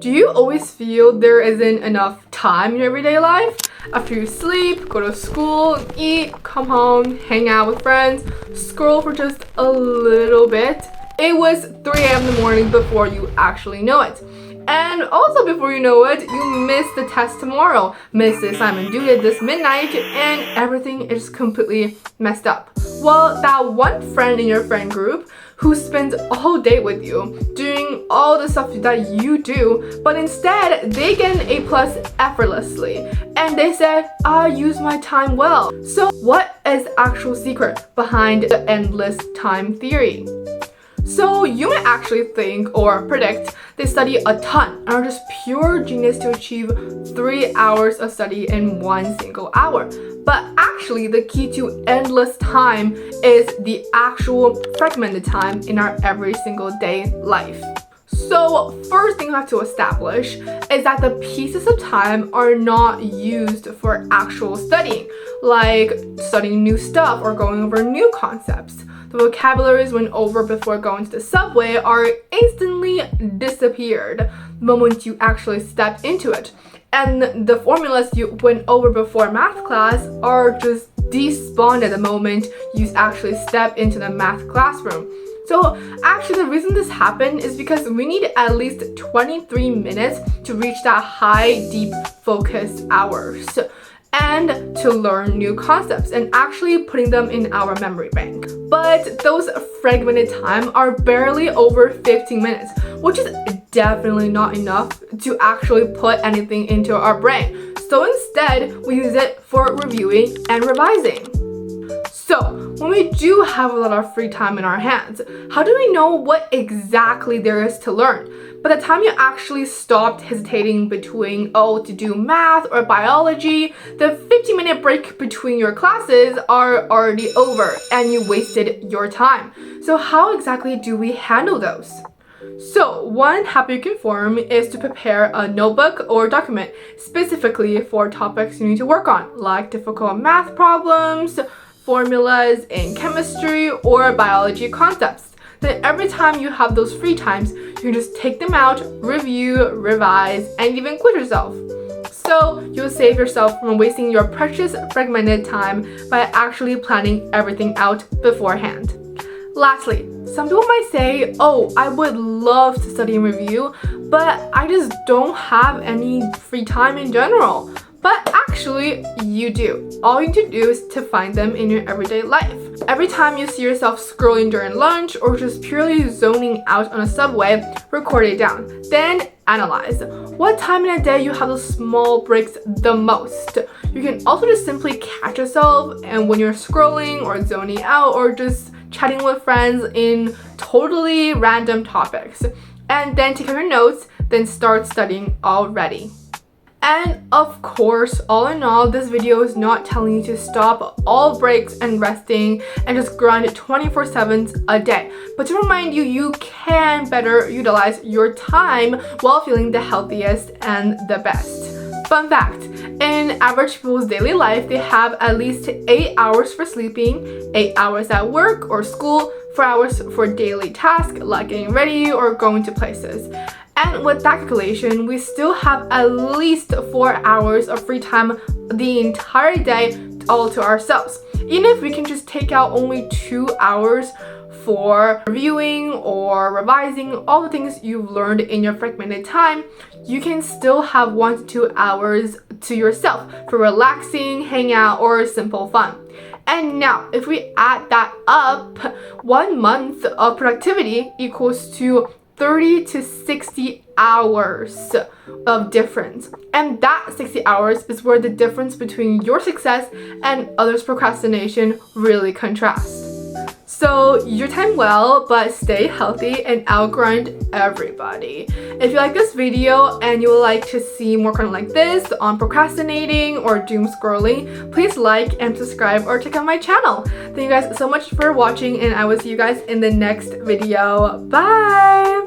Do you always feel there isn't enough time in your everyday life? After you sleep, go to school, eat, come home, hang out with friends, scroll for just a little bit. It was 3 a.m. in the morning before you actually know it. And also before you know it, you miss the test tomorrow, miss the assignment due date this midnight, and everything is completely messed up. Well, that one friend in your friend group who spends all day with you, doing all the stuff that you do, but instead they get an A+ effortlessly, and they said, I use my time well. So what is the actual secret behind the endless time theory? So you might actually think or predict they study a ton and are just pure genius to achieve 3 hours of study in 1 single hour. But actually the key to endless time is the actual fragmented time in our every single day life. So first thing you have to establish is that the pieces of time are not used for actual studying, like studying new stuff or going over new concepts. The vocabularies went over before going to the subway are instantly disappeared the moment you actually step into it. And the formulas you went over before math class are just despawned at the moment you actually step into the math classroom. So actually the reason this happened is because we need at least 23 minutes to reach that high, deep, focused hours and to learn new concepts and actually putting them in our memory bank. But those fragmented time are barely over 15 minutes, which is definitely not enough to actually put anything into our brain. So instead, we use it for reviewing and revising. So, when we do have a lot of free time in our hands, how do we know what exactly there is to learn? By the time you actually stopped hesitating between, to do math or biology, the 15-minute break between your classes are already over and you wasted your time. So how exactly do we handle those? So one habit you can form is to prepare a notebook or document specifically for topics you need to work on, like difficult math problems, formulas in chemistry, or biology concepts. Then every time you have those free times, you can just take them out, review, revise, and even quiz yourself. So you'll save yourself from wasting your precious fragmented time by actually planning everything out beforehand. Lastly, some people might say, I would love to study and review, but I just don't have any free time in general. But actually, you do. All you need to do is to find them in your everyday life. Every time you see yourself scrolling during lunch or just purely zoning out on a subway, record it down. Then analyze. What time in a day you have those small breaks the most? You can also just simply catch yourself and when you're scrolling or zoning out or just chatting with friends in totally random topics. And then take out your notes, then start studying already. And of course, all in all, this video is not telling you to stop all breaks and resting and just grind 24/7 a day, but to remind you, you can better utilize your time while feeling the healthiest and the best. Fun fact, in average people's daily life, they have at least 8 hours for sleeping, 8 hours at work or school, 4 hours for daily tasks like getting ready or going to places. And with that calculation, we still have at least 4 hours of free time the entire day all to ourselves. Even if we can just take out only 2 hours for reviewing or revising all the things you've learned in your fragmented time, you can still have 1 to 2 hours to yourself for relaxing, hang out, or simple fun. And now, if we add that up, 1 month of productivity equals to 30 to 60 hours of difference. And that 60 hours is where the difference between your success and others' procrastination really contrasts. So use your time well, but stay healthy and outgrind everybody. If you like this video and you would like to see more content like this on procrastinating or doom scrolling, please like and subscribe or check out my channel. Thank you guys so much for watching and I will see you guys in the next video. Bye!